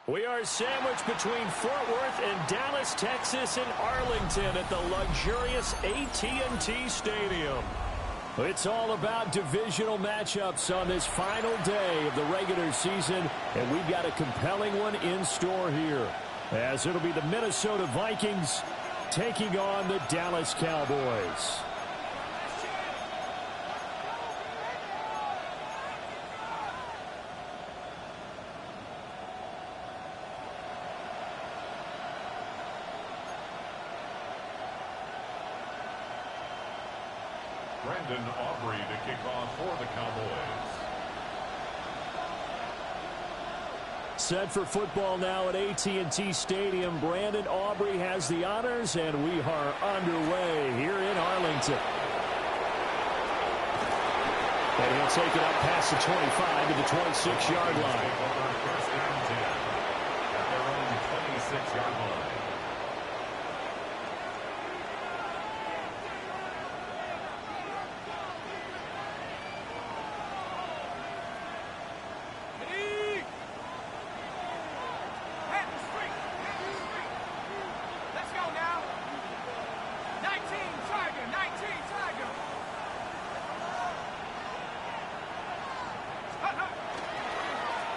We are sandwiched between Fort Worth and Dallas, Texas, and Arlington at the luxurious AT&T Stadium. It's all about divisional matchups on this final day of the regular season, and we've got a compelling one in store here, as it'll be the Minnesota Vikings taking on the Dallas Cowboys. Brandon Aubrey to kick off for the Cowboys. Set for football now at AT&T Stadium. Brandon Aubrey has the honors, and we are underway here in Arlington. And he'll take it up past the 25 to the 26-yard line. First and 10 at their own 26-yard line.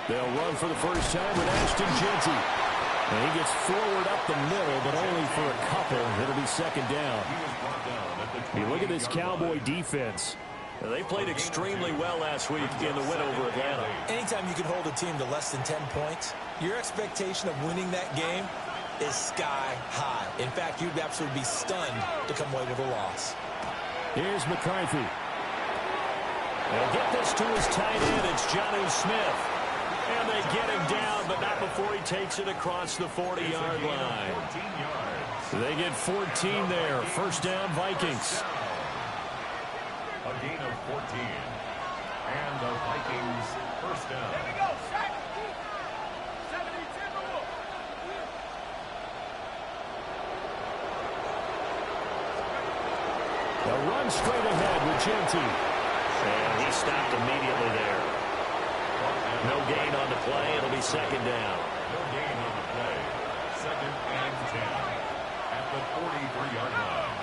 They'll run for the first time with Ashton Jeanty. And he gets forward up the middle, but only for a couple. It'll be second down. You look at this Cowboy defense. They played extremely well last week in the win over Atlanta. Anytime you can hold a team to less than 10 points, your expectation of winning that game is sky high. In fact, you'd absolutely be stunned to come away with a loss. Here's McCarthy. They'll get this to his tight end. It's Jonnu Smith. And they get him down, but not before he takes it across the 40-yard line. They get 14 there. First down, Vikings. A gain of 14. And the Vikings first down. There we go, sack. 70-10 rule. They'll run straight ahead with Jeanty. And he stopped immediately there. No gain on the play. It'll be second down. No gain on the play. Second and 10 at the 43-yard line.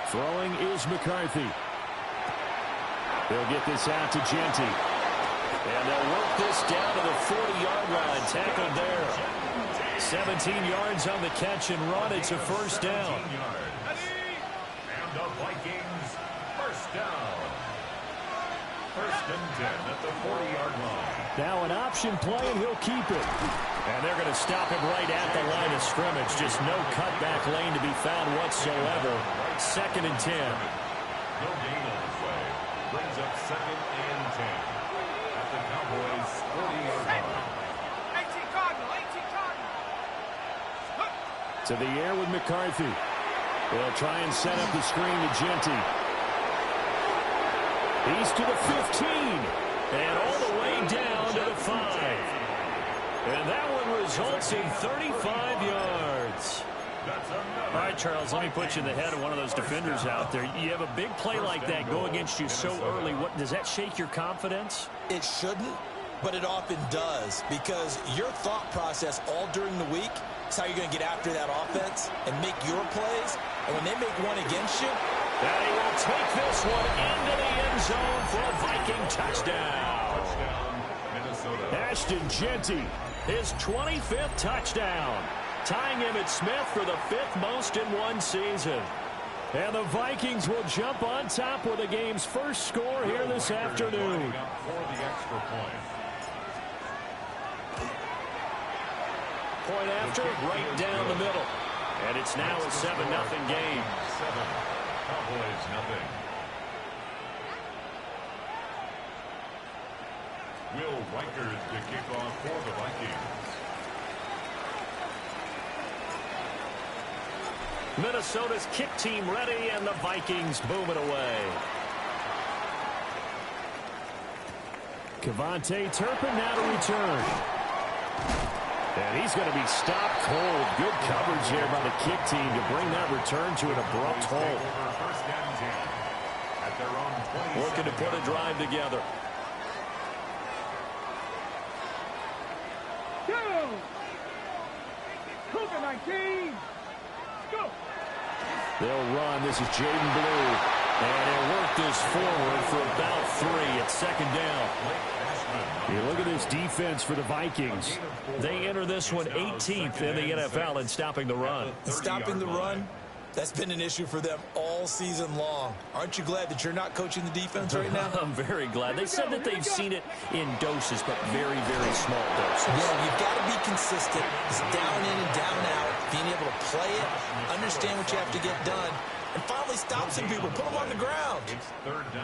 Throwing is McCarthy. They'll get this out to Jeanty. And they'll work this down to the 40-yard line. Tackled there. 17 yards on the catch and run. It's a first down. And the Vikings first down. First and 10 at the 40-yard line. Now an option play, and he'll keep it. And they're going to stop him right at the line of scrimmage. Just no cutback lane to be found whatsoever. Second and 10. No gain on the play. Brings up second and 10 at the Cowboys' 40-yard line. 18 Cardinal, 18 Cardinal. To the air with McCarthy. They'll try and set up the screen to Jeanty. He's to the 15, and all the way down to the 5. And that one results in 35 yards. All right, Charles, let me put you in the head of one of those defenders out there. You have a big play like that go against you so early. What does that shake your confidence? It shouldn't, but it often does, because your thought process all during the week is how you're going to get after that offense and make your plays. And when they make one against you, and he will take this one into the end zone for a Viking touchdown. Ashton Jeanty, his 25th touchdown, tying him at Smith for the 5th most in one season. And the Vikings will jump on top with the game's first score here this afternoon. Point after, right down the middle. And it's now a 7-0 game. Cowboys nothing. Will Reichard to kick off for the Vikings. Minnesota's kick team ready, and the Vikings boom it away. Kevontae Turpin now to return. And he's going to be stopped cold. Good coverage here by the kick team to bring that return to an abrupt halt. Looking to put a drive together. Cougar 19. Go. They'll run. This is Jaden Blue. And he'll work this forward for about 3 at second down. You look at this defense for the Vikings. They enter this one 18th in the NFL in stopping the run. Stopping the run, that's been an issue for them all season long. Aren't you glad that you're not coaching the defense right now? I'm very glad. They said that they've seen it in doses, but very, very small doses. Yeah, you've got to be consistent. It's down in and down out, being able to play it, understand what you have to get done, and finally stop some people, put them on the ground.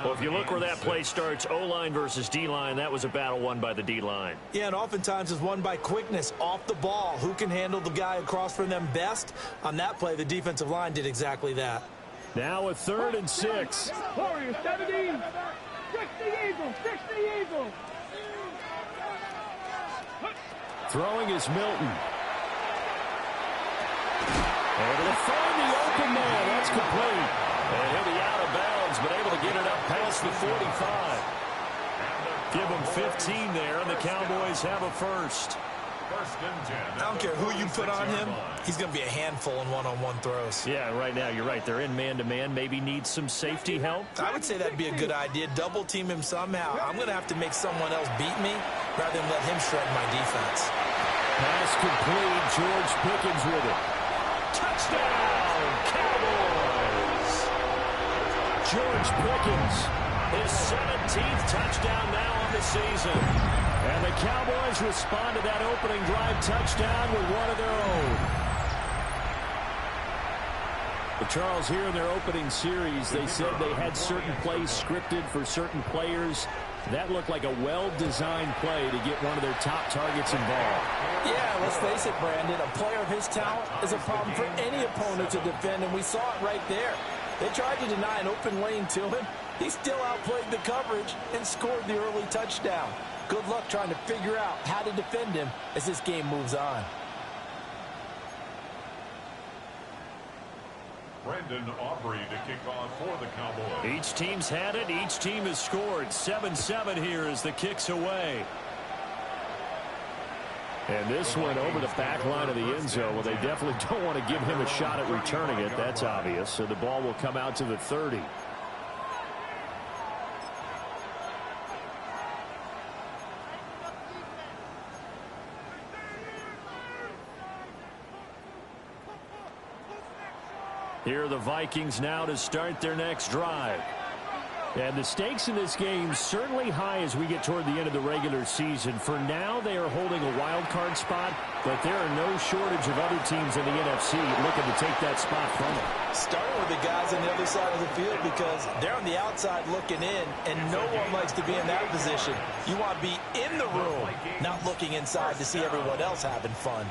Well, if you look where that play starts, O-line versus D-line, that was a battle won by the D-line. Yeah, and oftentimes it's won by quickness off the ball. Who can handle the guy across from them best? On that play, the defensive line did exactly that. Now a 3rd and 6. Warriors 17. 60 Eagles. 60 Eagles. Throwing is Milton. Able to find the open man. That's complete. And he'll be out of bounds, but able to get it up past the 45. Give him 15 there, and the Cowboys have a first. I don't care who you put on him. He's going to be a handful in one-on-one throws. Yeah, right now you're right. They're in man-to-man. Maybe need some safety help. I would say that'd be a good idea. Double team him somehow. I'm going to have to make someone else beat me rather than let him shred my defense. Pass complete. George Pickens with it. Touchdown, Cowboys! George Pickens, his 17th touchdown now on the season. And the Cowboys respond to that opening drive touchdown with one of their own. But Charles, here in their opening series, they said they had certain plays scripted for certain players. That looked like a well-designed play to get one of their top targets involved. Yeah, let's face it, Brandon. A player of his talent is a problem for any opponent to defend, and we saw it right there. They tried to deny an open lane to him. He still outplayed the coverage and scored the early touchdown. Good luck trying to figure out how to defend him as this game moves on. Brandon Aubrey to kick off for the Cowboys. Each team's had it. Each team has scored. 7-7 here as the kick's away. And this one over the back line of the end zone. Well, they definitely don't want to give him a shot at returning it. That's obvious. So the ball will come out to the 30. Here are the Vikings now to start their next drive. And the stakes in this game certainly high as we get toward the end of the regular season. For now, they are holding a wild card spot, but there are no shortage of other teams in the NFC looking to take that spot from them. Starting with the guys on the other side of the field because they're on the outside looking in, and no one likes to be in that position. You want to be in the room, not looking inside to see everyone else having fun.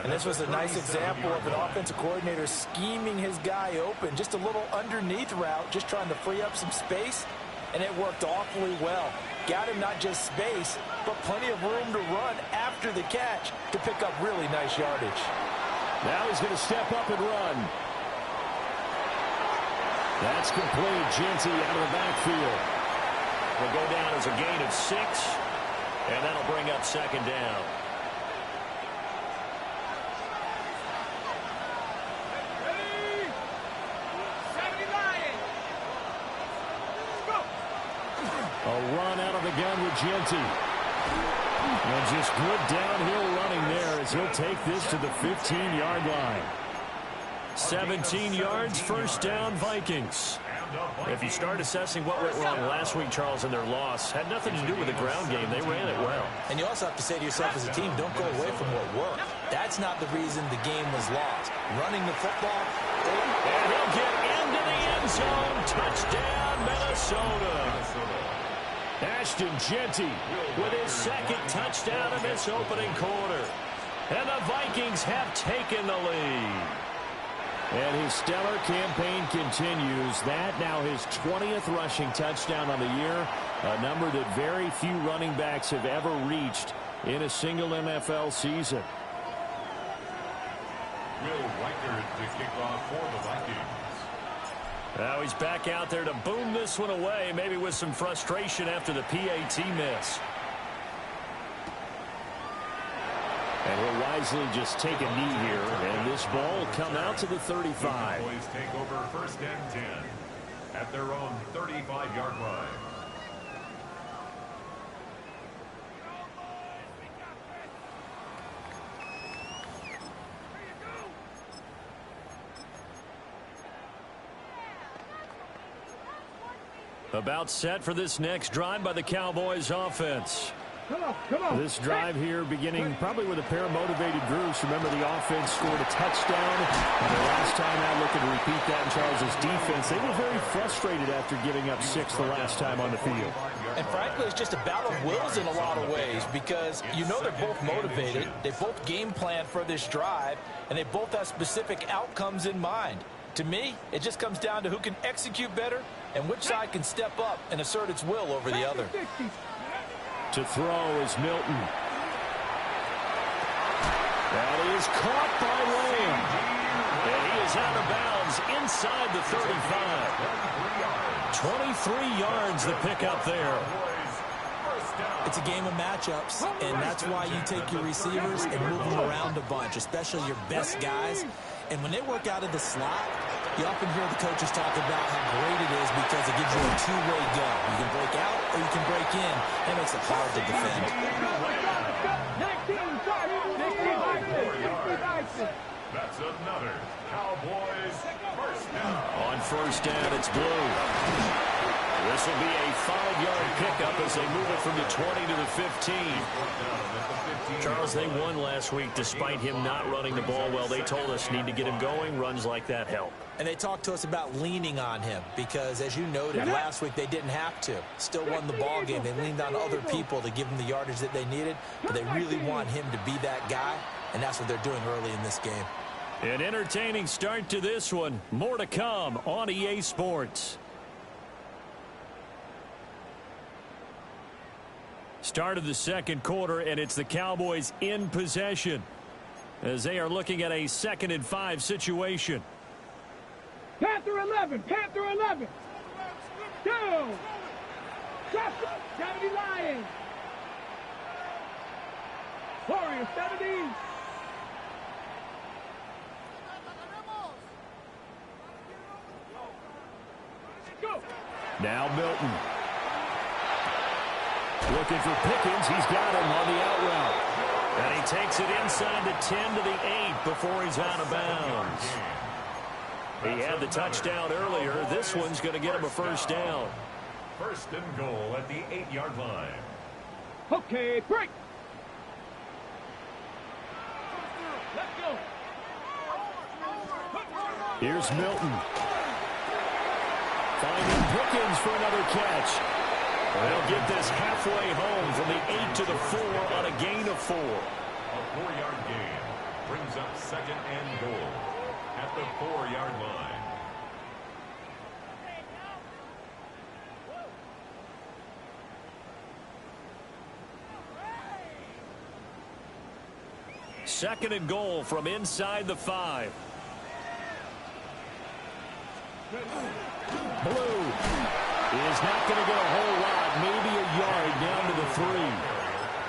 And this was a nice example of an offensive coordinator scheming his guy open. Just a little underneath route, just trying to free up some space, and it worked awfully well. Got him not just space, but plenty of room to run after the catch to pick up really nice yardage. Now he's going to step up and run. That's complete. Genty out of the backfield. Will go down as a gain of 6, and that'll bring up second down. A run out of the gun with Genty. And just good downhill running there as he'll take this to the 15-yard line. 17 yards, first down, Vikings. If you start assessing what went wrong last week, Charles, in their loss, had nothing to do with the ground game. They ran it well. And you also have to say to yourself as a team, don't go away from what worked. That's not the reason the game was lost. Running the football. And he'll get into the end zone. Touchdown, Minnesota. Ashton Genty with his second touchdown in this opening quarter. And the Vikings have taken the lead. And his stellar campaign continues. That now his 20th rushing touchdown on the year, a number that very few running backs have ever reached in a single NFL season. Will Reichard to kick off for the Vikings. Now he's back out there to boom this one away, maybe with some frustration after the PAT miss. And he'll wisely just take a knee here, and this ball will come out to the 35. The Cowboys take over first and 10 at their own 35-yard line. About set for this next drive by the Cowboys offense. Come on. This drive here beginning probably with a pair of motivated groups. Remember, the offense scored a touchdown. And the last time out, looking to repeat that in Charles's defense, they were very frustrated after giving up 6 the last time on the field. And frankly, it's just a battle of wills in a lot of ways because you know they're both motivated. They both game plan for this drive, and they both have specific outcomes in mind. To me, it just comes down to who can execute better and which side can step up and assert its will over the other. To throw is Milton. That is caught by Lamb. And he is out of bounds inside the 35. 23 yards the pickup there. It's a game of matchups, and that's why you take your receivers and move them around a bunch, especially your best guys. And when they work out of the slot, you often hear the coaches talk about how great it is because it gives you a two-way go. You can break out or you can break in. That makes it hard to defend. That's another Cowboys first down. On first down, it's Blue. This will be a 5-yard pickup as they move it from the 20 to the 15. Charles, they won last week despite him not running the ball well. They told us need to get him going. Runs like that help. And they talked to us about leaning on him because, as you noted, last week they didn't have to. Still won the ball game. They leaned on other people to give them the yardage that they needed, but they really want him to be that guy, and that's what they're doing early in this game. An entertaining start to this one. More to come on EA Sports. Start of the second quarter, and it's the Cowboys in possession as they are looking at a 2nd and 5 situation. Panther 11. Go. 70 Lions. Warriors 70. Go. Now Milton. Looking for Pickens. He's got him on the out route. And he takes it inside the 10 to the 8 before he's out of bounds. He had the touchdown earlier. This one's going to get him a first down. First and goal at the 8-yard line. Okay, break. Let's go. Here's Milton. Finding Pickens for another catch. They'll get this halfway home from the 8 to the 4 on a gain of 4. A 4-yard gain brings up 2nd and goal at the 4-yard line. Second and goal from inside the 5. Blue is not going to get a whole lot, maybe a yard down to the 3.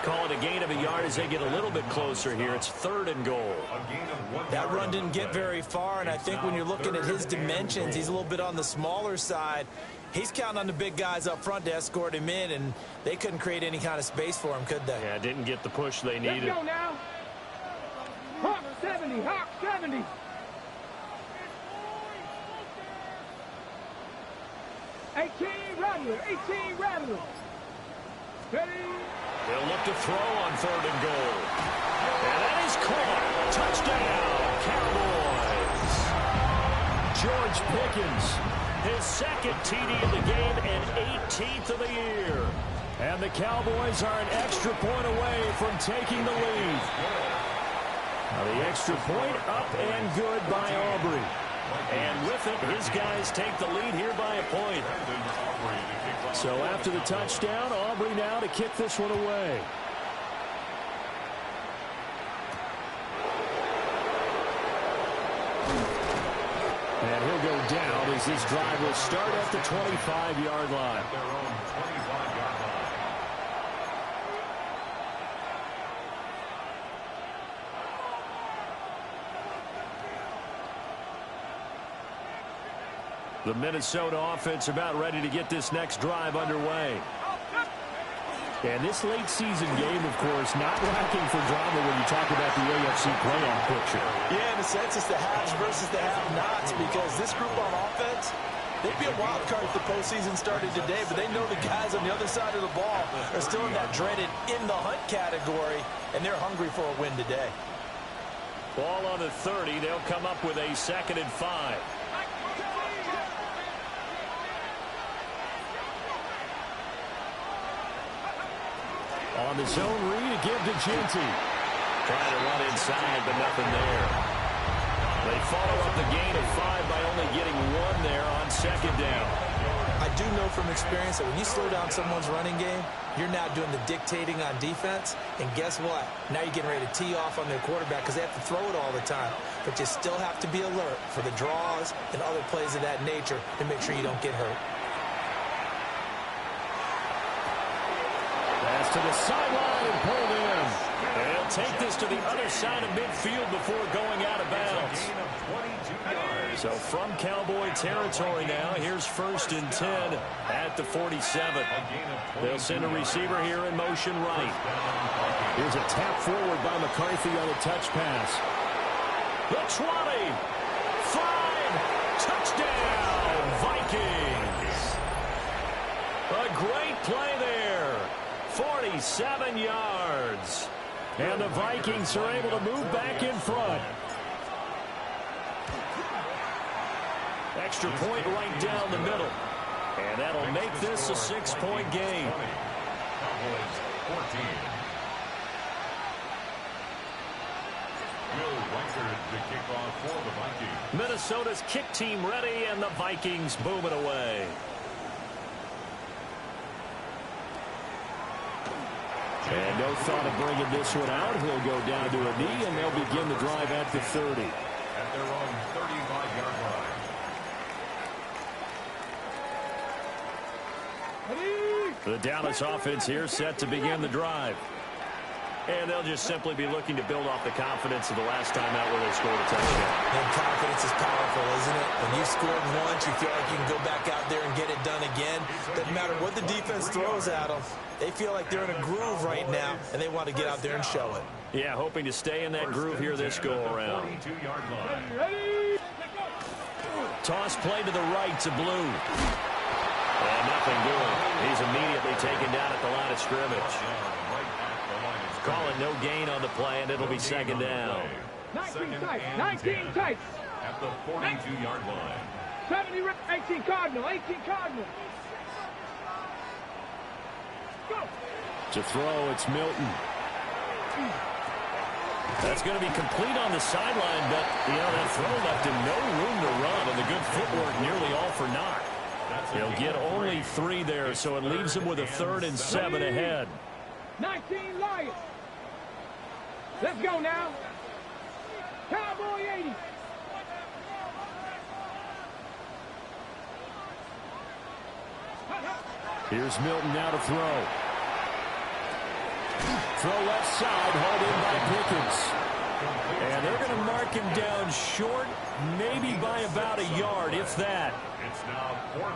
Call it a gain of a yard as they get a little bit closer here. It's 3rd and goal. That run didn't get very far, and I think when you're looking at his dimensions, he's a little bit on the smaller side. He's counting on the big guys up front to escort him in, and they couldn't create any kind of space for him, could they? Yeah, didn't get the push they needed. Let's go now. Hawk 70. 18 Rattler. Ready. They'll look to throw on 3rd and goal. And that is caught. Touchdown, Cowboys. George Pickens, his 2nd TD of the game and 18th of the year. And the Cowboys are an extra point away from taking the lead. Now the extra point up and good by Aubrey. And with it, his guys take the lead here by a point. So after the touchdown, Aubrey now to kick this one away. And he'll go down as this drive will start at the 25-yard line. The Minnesota offense about ready to get this next drive underway. And this late season game, of course, not lacking for drama when you talk about the AFC playoff picture. Yeah, in a sense, it's the haves versus the have-nots, because this group on offense, they'd be a wild card if the postseason started today, but they know the guys on the other side of the ball are still in that dreaded in-the-hunt category, and they're hungry for a win today. Ball on the 30. They'll come up with a 2nd and 5. On the zone read, a give to Ginty. Trying to run inside, but nothing there. They follow up the gain of 5 by only getting 1 there on 2nd down. I do know from experience that when you slow down someone's running game, you're now doing the dictating on defense. And guess what? Now you're getting ready to tee off on their quarterback because they have to throw it all the time. But you still have to be alert for the draws and other plays of that nature to make sure you don't get hurt. Pass to the sideline and pulled in. They'll take this to the other side of midfield before going out of bounds. So from Cowboy territory now, here's 1st and 10 at the 47. They'll send a receiver here in motion right. Here's a tap forward by McCarthy on a touch pass. The 20. 5. Touchdown, Vikings. A great play there. 47 yards. And the Vikings are able to move back in front. Extra point right down the middle. And that'll make this a 6-point game. Minnesota's kick team ready, and the Vikings booming away. And no thought of bringing this one out. He'll go down to a knee, and they'll begin the drive at the 30. At their own 35-yard line. The Dallas offense here set to begin the drive. And they'll just simply be looking to build off the confidence of the last time out where they scored a touchdown. And confidence is powerful, isn't it? When you scored once, you feel like you can go back out there and get it done again. Doesn't matter what the defense throws at them. They feel like they're in a groove right now, and they want to get out there and show it. Yeah, hoping to stay in that groove here this go-around. Toss play to the right to Blue. And nothing doing. He's immediately taken down at the line of scrimmage. Call it no gain on the play, and it'll be 2nd down. 19 tights. 19 tights. At the 42-yard line. 70, 18 Cardinal. 18 Cardinal. Go. To throw, it's Milton. That's going to be complete on the sideline, but, you know, that throw left him no room to run, and the good footwork nearly all for naught. He'll get only 3 there, so it leaves him with a 3rd and 7 ahead. 19 Lions. Let's go now. Cowboy 80. Here's Milton now to throw. Throw left side, hauled in by Pickens. And they're going to mark him down short, maybe by about a yard, if that.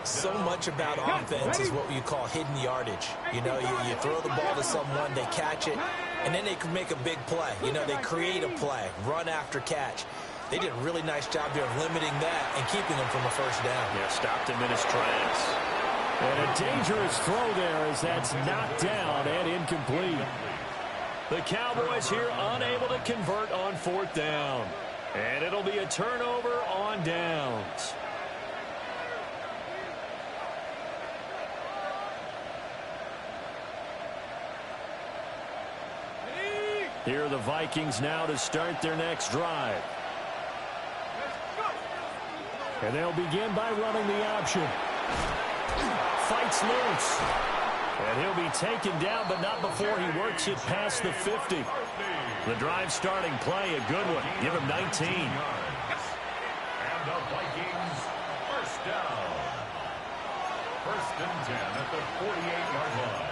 So much about offense is what you call hidden yardage. You know, you throw the ball to someone, they catch it, and then they can make a big play. You know, they create a play, run after catch. They did a really nice job there of limiting that and keeping them from a 1st down. Yeah, stopped him in his tracks. And a dangerous throw there as that's knocked down and incomplete. The Cowboys here unable to convert on 4th down. And it'll be a turnover on downs. Here are the Vikings now to start their next drive. And they'll begin by running the option. Fights loose. And he'll be taken down, but not before he works it past the 50. The drive starting play, a good one. Give him 19. And the Vikings, 1st down. 1st and 10 at the 48-yard line.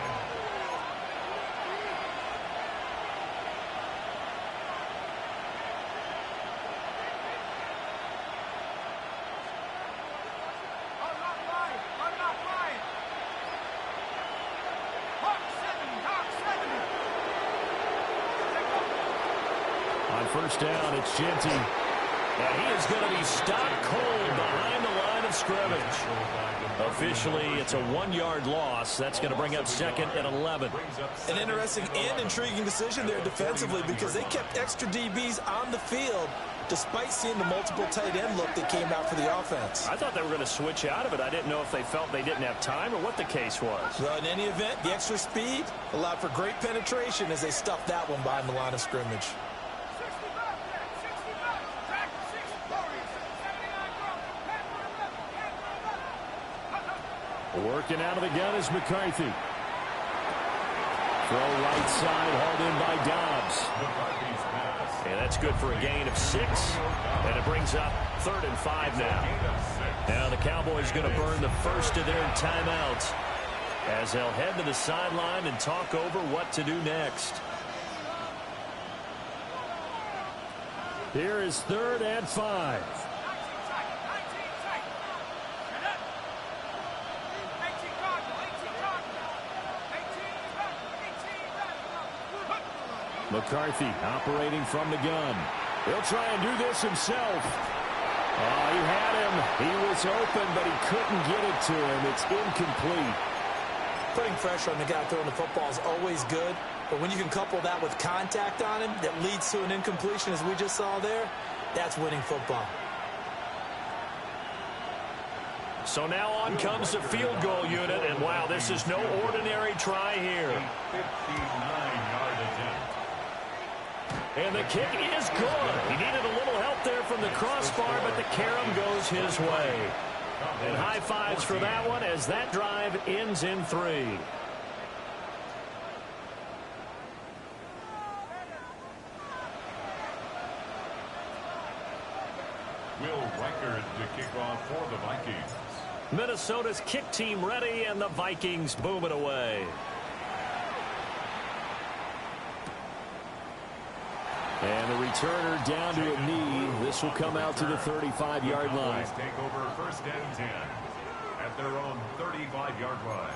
On first down, it's Genty. And he is going to be stopped cold behind the line of scrimmage. Officially, it's a 1-yard loss. That's going to bring up second and 11. An interesting and intriguing decision there defensively because they kept extra DBs on the field despite seeing the multiple tight end look that came out for the offense. I thought they were going to switch out of it. I didn't know if they felt they didn't have time or what the case was. Well, in any event, the extra speed allowed for great penetration as they stuffed that one behind the line of scrimmage. Working out of the gun is McCarthy. Throw right side, hauled in by Dobbs. And that's good for a gain of 6. And it brings up 3rd and 5 now. Now the Cowboys going to burn the first of their timeouts as they'll head to the sideline and talk over what to do next. Here is 3rd and 5. McCarthy operating from the gun. He'll try and do this himself. Oh, he had him. He was open, but he couldn't get it to him. It's incomplete. Putting pressure on the guy throwing the football is always good, but when you can couple that with contact on him that leads to an incompletion, as we just saw there, that's winning football. So now on comes the field goal unit, and wow, this is no ordinary try here. 59-yard attempt. And the kick is good. He needed a little help there from the crossbar, but the carom goes his way. And high fives for that one as that drive ends in 3. Will Reichard to kick off for the Vikings. Minnesota's kick team ready, and the Vikings boom it away. And the returner down to a knee. This will come out to the 35-yard line. Take over 1st and 10 at their own 35-yard line.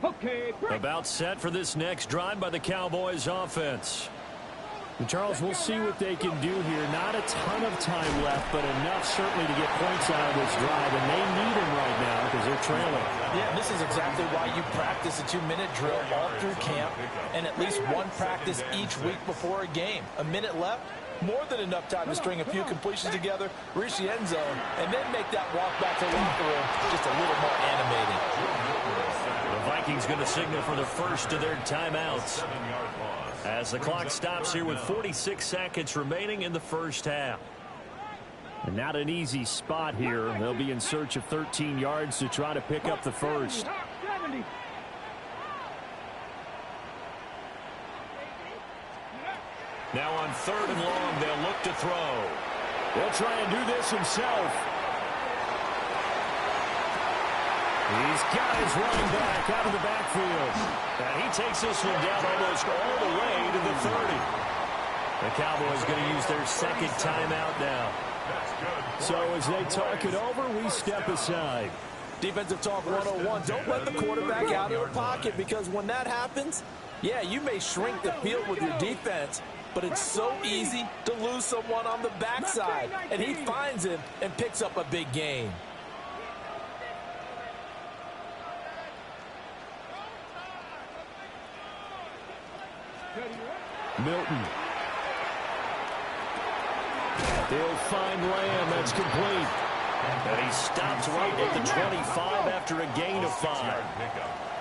Okay, break. About set for this next drive by the Cowboys offense. And Charles, we'll see what they can do here. Not a ton of time left, but enough certainly to get points out of this drive, and they need them right now because they're trailing. Yeah, this is exactly why you practice a 2-minute drill all through camp and at least one practice each week before a game. A minute left, more than enough time to string a few completions together, reach the end zone, and then make that walk back to the locker room just a little more animated. The Vikings going to signal for the first of their timeouts as the clock stops here with 46 seconds remaining in the first half. And not an easy spot here. They'll be in search of 13 yards to try to pick up the first. Now on 3rd and long, they'll look to throw. They'll try and do this himself. He's got his running back out of the backfield. And he takes this one down almost all the way to the 30. The Cowboys going to use their 2nd timeout now. So as they talk it over, we step aside. Defensive talk 101. Don't let the quarterback out of the pocket, because when that happens, yeah, you may shrink the field with your defense, but it's so easy to lose someone on the backside. And he finds him and picks up a big gain. Milton. They'll find Lamb. That's complete. And he stops right at the 25 after a gain of 5.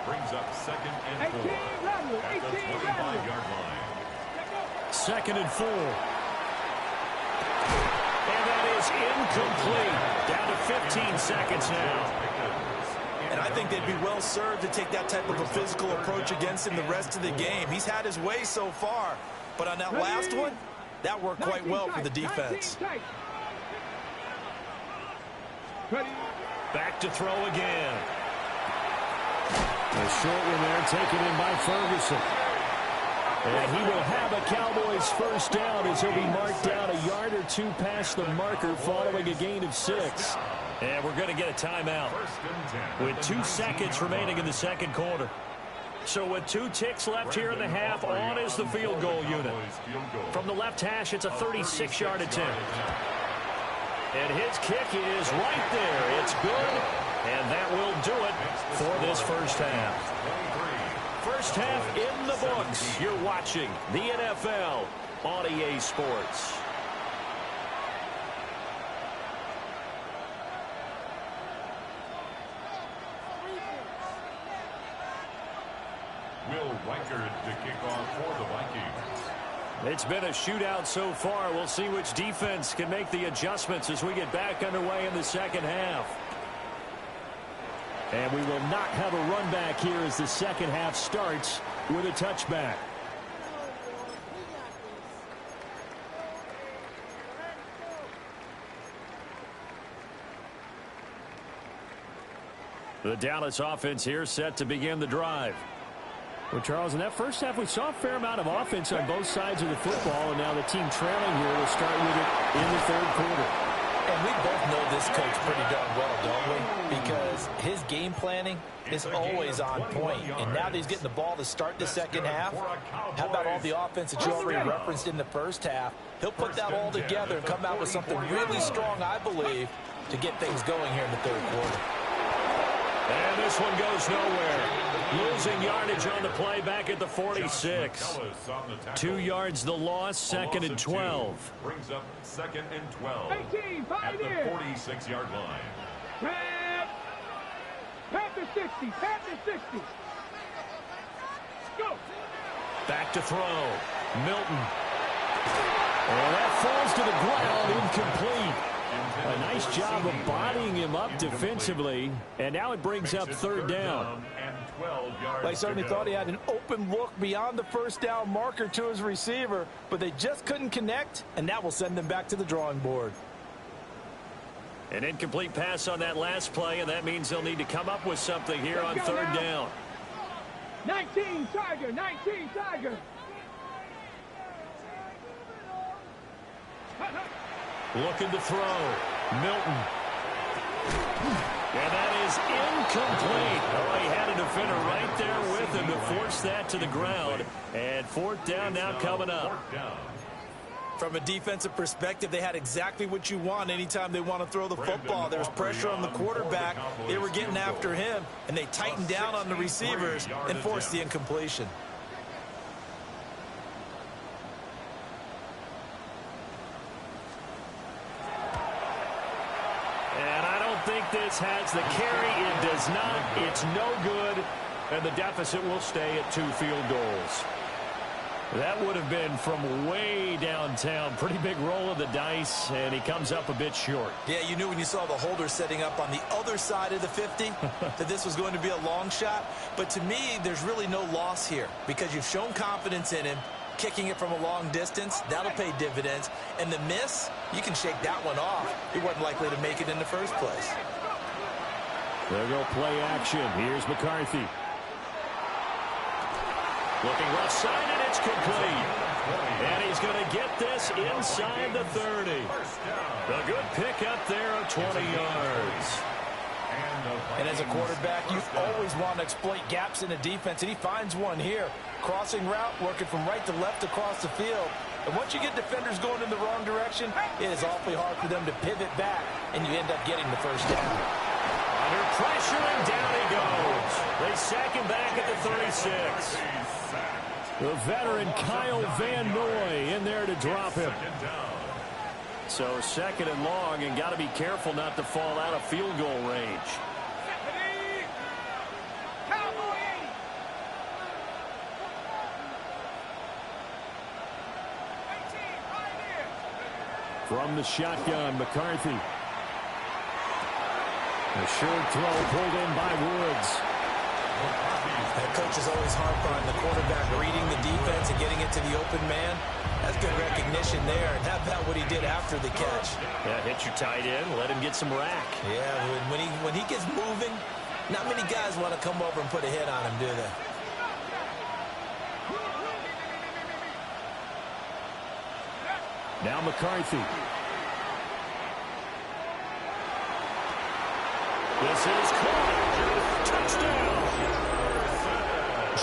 Brings up 2nd and 4 at the 25-yard line. 2nd and 4. And that is incomplete. Down to 15 seconds now. And I think they'd be well served to take that type of a physical approach against him the rest of the game. He's had his way so far, but on that last one, that worked quite well for the defense. Back to throw again. A short one there taken in by Ferguson. And he will have a Cowboys first down as he'll be marked down a yard or two past the marker following a gain of 6. And we're going to get a timeout with 2 seconds remaining in the second quarter. So with 2 ticks left here in the half, on is the field goal unit. From the left hash, it's a 36-yard attempt. And his kick is right there. It's good, and that will do it for this first half. First half in the books. You're watching the NFL on EA Sports. Will Reichard to kick off for the Vikings. It's been a shootout so far. We'll see which defense can make the adjustments as we get back underway in the second half. And we will not have a run back here as the second half starts with a touchback. The Dallas offense here set to begin the drive. Well, Charles, in that first half, we saw a fair amount of offense on both sides of the football, and now the team trailing here will start with it in the third quarter. And we both know this coach pretty darn well, don't we? Because his game planning is always on point. And now that he's getting the ball to start the second half, how about all the offense that you already referenced in the first half? He'll put that all together and come out with something really strong, I believe, to get things going here in the third quarter. And this one goes nowhere. Losing yardage on the play back at the 46. 2 yards the loss, second and 12. Brings up second and 12 at the 46-yard line. Pat the 60. Pat the 60. Go. Back to throw. Milton. Oh, that falls to the ground, incomplete. A nice job of bodying him up defensively, and now it brings up third down. They certainly thought he had an open look beyond the first down marker to his receiver, but they just couldn't connect, and that will send them back to the drawing board. An incomplete pass on that last play, and that means they'll need to come up with something here on third down. 19 Tiger, 19 Tiger. Looking to throw. Milton. And that is incomplete. Oh, he had a defender right there with him to force that to the ground. And fourth down now coming up. From a defensive perspective, they had exactly what you want anytime they want to throw the football. There was pressure on the quarterback. They were getting after him, and they tightened down on the receivers and forced the incompletion. This has the carry. It does not. It's no good. And the deficit will stay at 2 field goals. That would have been from way downtown. Pretty big roll of the dice, and he comes up a bit short. Yeah, you knew when you saw the holder setting up on the other side of the 50 that this was going to be a long shot. But to me, there's really no loss here because you've shown confidence in him. Kicking it from a long distance, that'll pay dividends. And the miss, you can shake that one off. He wasn't likely to make it in the first place. There go play action. Here's McCarthy. Looking left side, and it's complete. And he's going to get this inside the 30. A good pick up there of 20 yards. And as a quarterback, you always want to exploit gaps in the defense, and he finds one here. Crossing route, working from right to left across the field. And once you get defenders going in the wrong direction, it is awfully hard for them to pivot back, and you end up getting the first down. Under pressure, and down he goes. They sack him back at the 36. The veteran Kyle Van Noy in there to drop him. So second and long, and got to be careful not to fall out of field goal range. From the shotgun, McCarthy. A short throw pulled in by Woods. That coach is always harp on the quarterback reading the defense and getting it to the open man. That's good recognition there. And how about what he did after the catch? Yeah, hit your tight end, let him get some rack. Yeah, when he gets moving, not many guys want to come over and put a hit on him, do they? Now McCarthy. This is caught. Touchdown.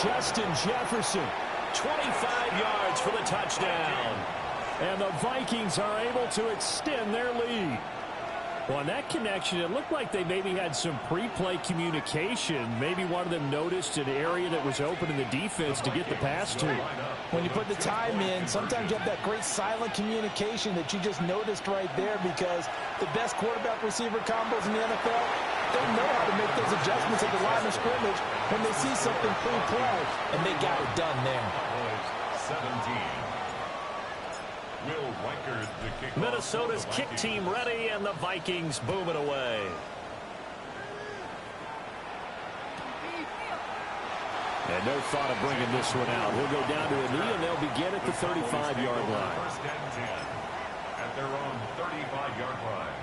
Justin Jefferson, 25 yards for the touchdown. And the Vikings are able to extend their lead. Well, on that connection, it looked like they maybe had some pre-play communication. Maybe one of them noticed an area that was open in the defense to get the pass to. When you put the time in, sometimes you have that great silent communication that you just noticed right there, because the best quarterback-receiver combos in the NFL, they know how to make those adjustments at the line of scrimmage when they see something pre-play, and they got it done there. 17. Minnesota's kick team ready, and the Vikings boom it away. And no thought of bringing this one out. He'll go down to a knee, and they'll begin at the 35-yard line. First and 10 at their own 35-yard line.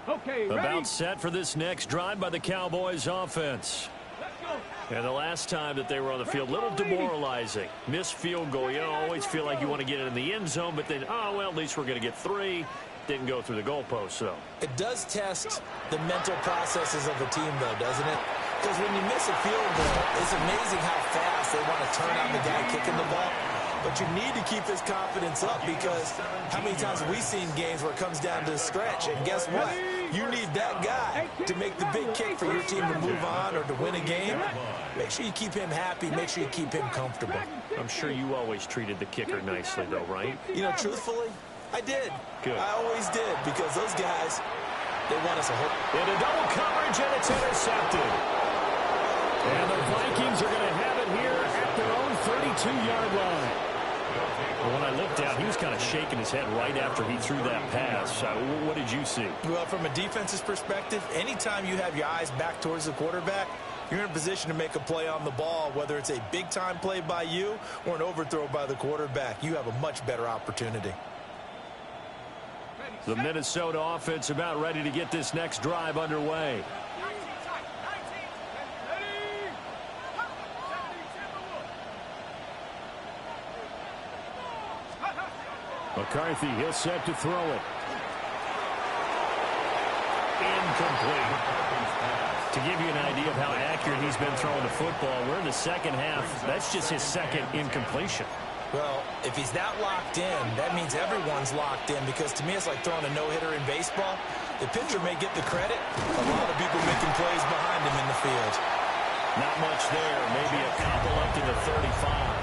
Okay, ready? About set for this next drive by the Cowboys offense. And the last time that they were on the field, a little demoralizing. Missed field goal. You always feel like you want to get it in the end zone, but then, oh, well, at least we're going to get 3. Didn't go through the goalpost, though. It does test the mental processes of a team, though, doesn't it? Because when you miss a field goal, it's amazing how fast they want to turn on the guy kicking the ball. But you need to keep his confidence up, because how many times have we seen games where it comes down to the stretch? And guess what? You need that guy to make the big kick for your team to move on or to win a game. Make sure you keep him happy. Make sure you keep him comfortable. I'm sure you always treated the kicker nicely, though, right? You know, truthfully, I did. Good. I always did, because those guys, they want us to hope. Into double coverage, and it's intercepted. And the Vikings are going to have it here at their own 32-yard line. Well, when I looked down, he was kind of shaking his head right after he threw that pass. What did you see? Well, from a defense's perspective, anytime you have your eyes back towards the quarterback, you're in a position to make a play on the ball, whether it's a big-time play by you or an overthrow by the quarterback. You have a much better opportunity. The Minnesota offense about ready to get this next drive underway. McCarthy, he'll set to throw it. Incomplete. To give you an idea of how accurate he's been throwing the football, we're in the second half. That's just his second incompletion. Well, if he's not locked in, that means everyone's locked in, because to me it's like throwing a no-hitter in baseball. The pitcher may get the credit. A lot of people making plays behind him in the field. Not much there. Maybe a couple up to the 35.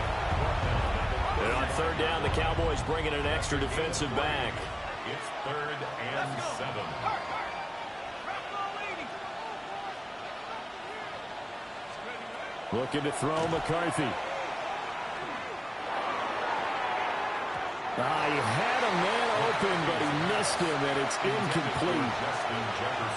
And on third down, the Cowboys bring in an extra defensive back. It's 3rd and 7. Looking to throw McCarthy. He had a man open, but he missed him, and it's incomplete.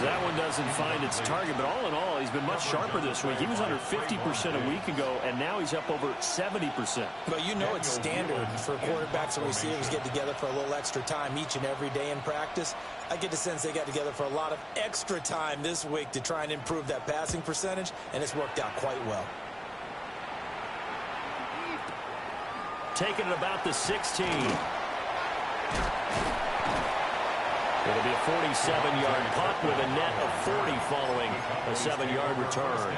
That one doesn't find its target, but all in all, he's been much sharper this week. He was under 50% a week ago, and now he's up over 70%. But you know it's standard for quarterbacks and receivers to get together for a little extra time each and every day in practice. I get the sense they got together for a lot of extra time this week to try and improve that passing percentage, and it's worked out quite well. Taking it about the 16. It'll be a 47-yard punt with a net of 40 following a 7-yard return.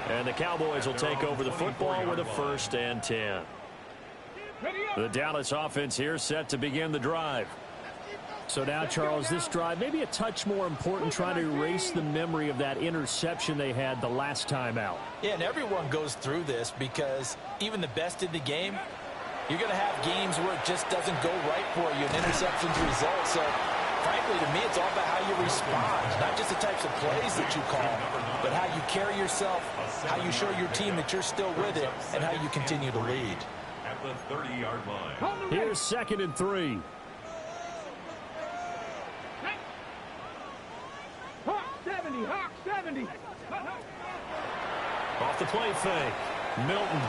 And the Cowboys will take over the football with a 1st and 10. The Dallas offense here set to begin the drive. So now, Charles, this drive maybe a touch more important, trying to erase the memory of that interception they had the last time out. Yeah, and everyone goes through this, because even the best in the game, you're going to have games where it just doesn't go right for you, and interceptions result. So, frankly, to me, it's all about how you respond, not just the types of plays that you call, but how you carry yourself, how you show your team that you're still with it, and how you continue to lead. At the 30-yard line. Here's 2nd and 3. Hawk 70, Hawk 70. Off the play fake. Milton.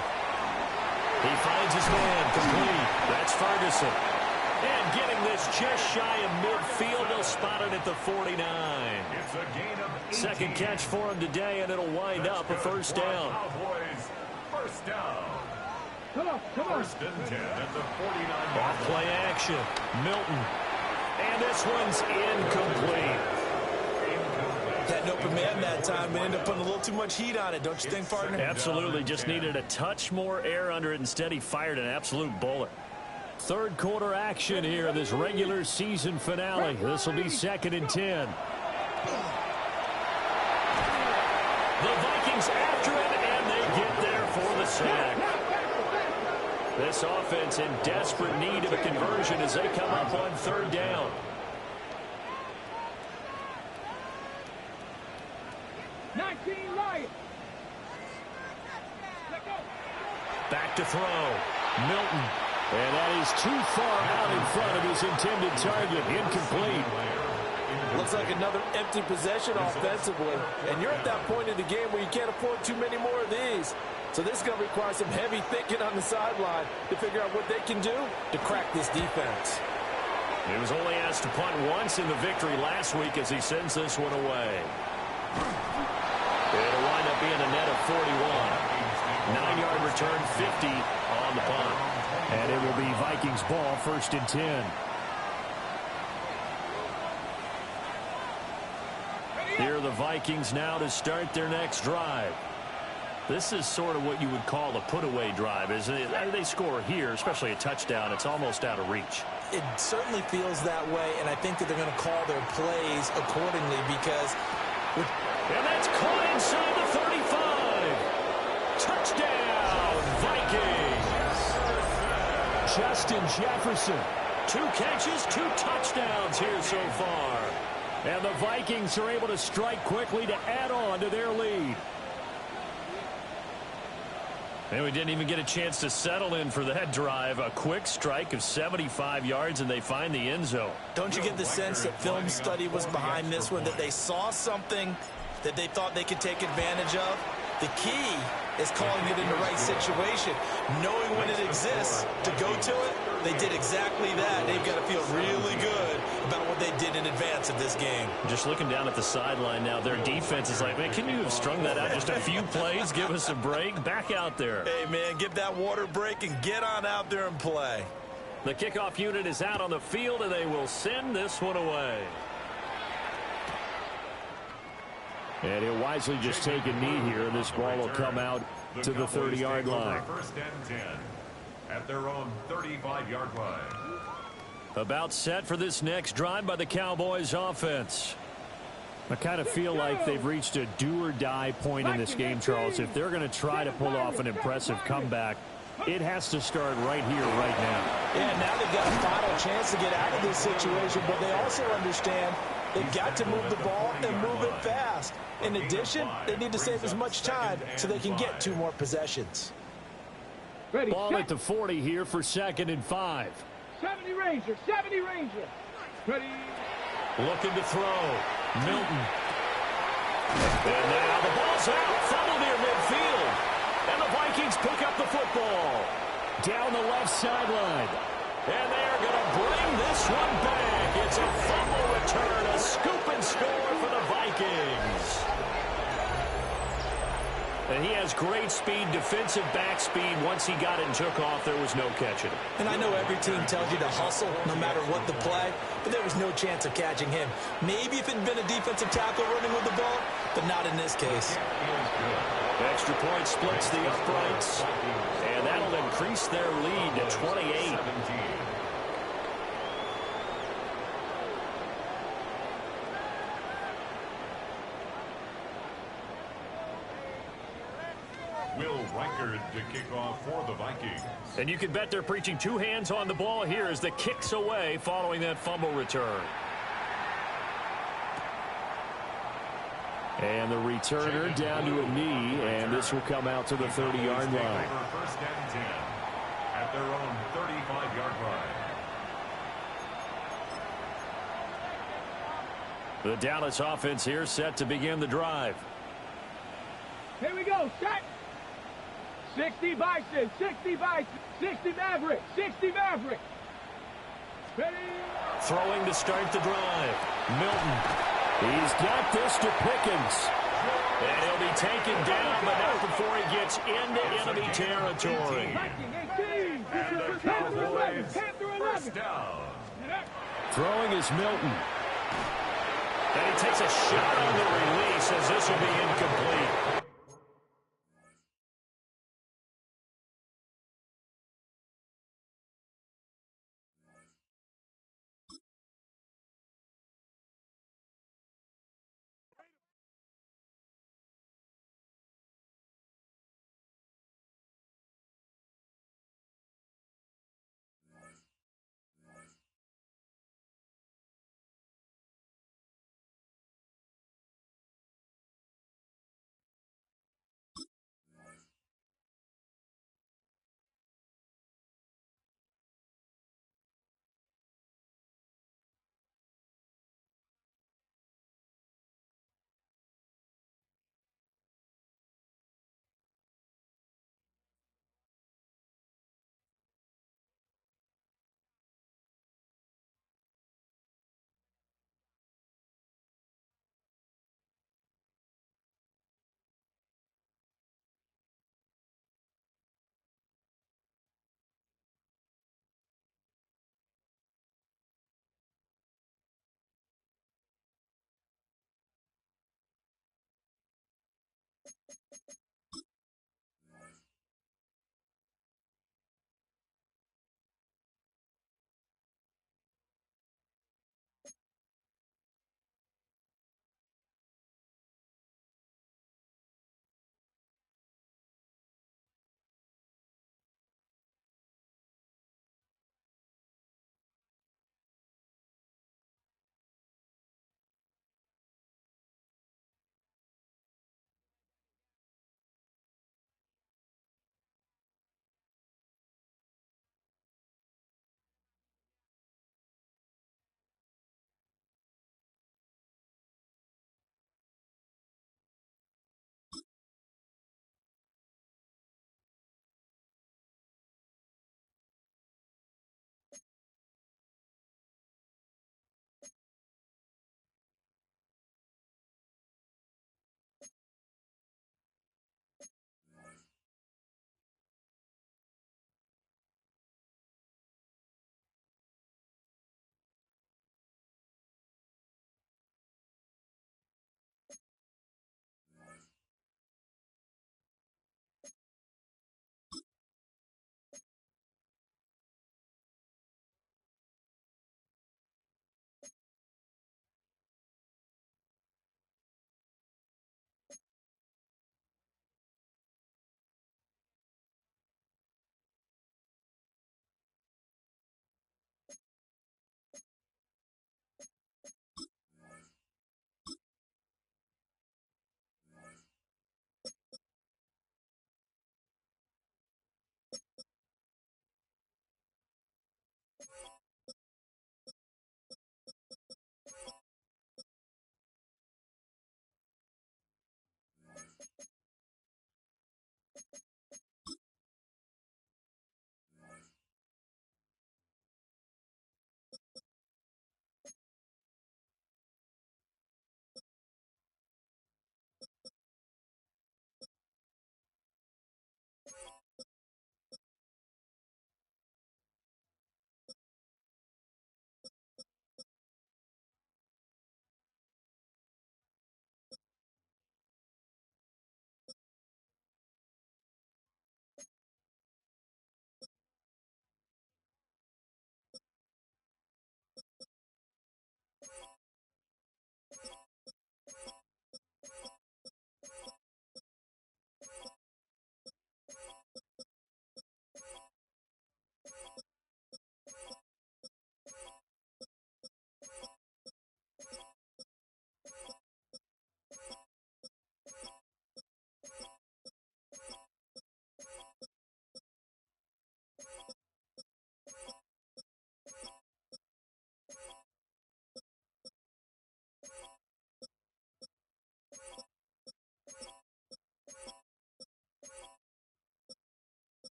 He finds his man, complete. That's Ferguson. And getting this just shy of midfield, they'll spot it at the 49. It's a gain of 18. Second catch for him today, and it'll wind up a 1st down. Cowboys, 1st down. Come on. First and 10 at the 49. Off play action. Milton. And this one's incomplete. Had an open man that time, but ended up putting a little too much heat on it, don't you think, partner? Absolutely. Just needed a touch more air under it. Instead, he fired an absolute bullet. Third quarter action here in this regular season finale. This will be 2nd and 10. The Vikings after it, and they get there for the sack. This offense in desperate need of a conversion as they come up on 3rd down. 19 Lions. Back to throw. Milton. And that is too far out in front of his intended target. Incomplete. Looks like another empty possession offensively. And you're at that point in the game where you can't afford too many more of these. So this is going to require some heavy thinking on the sideline to figure out what they can do to crack this defense. He was only asked to punt once in the victory last week as he sends this one away. It'll wind up being a net of 41. 9-yard return, 50 on the punt. And it will be Vikings ball, 1st and 10. Here are the Vikings now to start their next drive. This is sort of what you would call a put-away drive, isn't it? They score here, especially a touchdown. It's almost out of reach. It certainly feels that way, and I think that they're going to call their plays accordingly because... And that's caught inside the 35. Touchdown, Vikings. Justin Jefferson. 2 catches, 2 touchdowns here so far. And the Vikings are able to strike quickly to add on to their lead. And we didn't even get a chance to settle in for that drive. A quick strike of 75 yards, and they find the end zone. Don't you get the sense that film study was behind this one, that they saw something that they thought they could take advantage of? The key is calling it in the right situation, knowing when it exists to go to it. They did exactly that. They've got to feel really good about what they did in advance of this game. Just looking down at the sideline now, their defense is like, man, can you have strung that out just a few plays? Give us a break. Back out there. Hey, man, give that water break and get on out there and play. The kickoff unit is out on the field, and they will send this one away. And he'll wisely just take a knee here, and this ball will come out to the 30-yard line. 1st and 10 at their own 35-yard line. About set for this next drive by the Cowboys offense. I kind of feel like they've reached a do-or-die point in this game, Charles. If they're going to try to pull off an impressive comeback, it has to start right here, right now. Yeah, now they've got a final chance to get out of this situation, but they also understand they've got to move the ball and move it fast. In addition, they need to save as much time so they can get 2 more possessions. Ready, Ball set. at the 40 here for 2nd and 5. 70 Rangers, 70 Rangers. Ready. Looking to throw. Milton. And now the ball's out. Fumble near midfield. And the Vikings pick up the football. Down the left sideline. And they're going to bring this one back. It's a fumble return. A scoop and score for the Vikings. And he has great speed, defensive back speed. Once he got it and took off, there was no catching him. And I know every team tells you to hustle no matter what the play, but there was no chance of catching him. Maybe if it had been a defensive tackle running with the ball, but not in this case. Extra point splits the uprights, and that'll increase their lead to 28. Will Reichard to kick off for the Vikings. And you can bet they're preaching 2 hands on the ball here as the kick's away following that fumble return. And the returner down to a knee, and this will come out to the 30-yard line. 1st and 10 at their own 35-yard line. The Dallas offense here set to begin the drive. Here we go, set. 60 Bison, 60 Bison, 60 Maverick, 60 Maverick. Ready. Throwing to start the drive. Milton. He's got this to Pickens. And he'll be taken down, but not before he gets into enemy territory. And the Cowboys first down. Throwing is Milton. And he takes a shot on the release as this will be incomplete.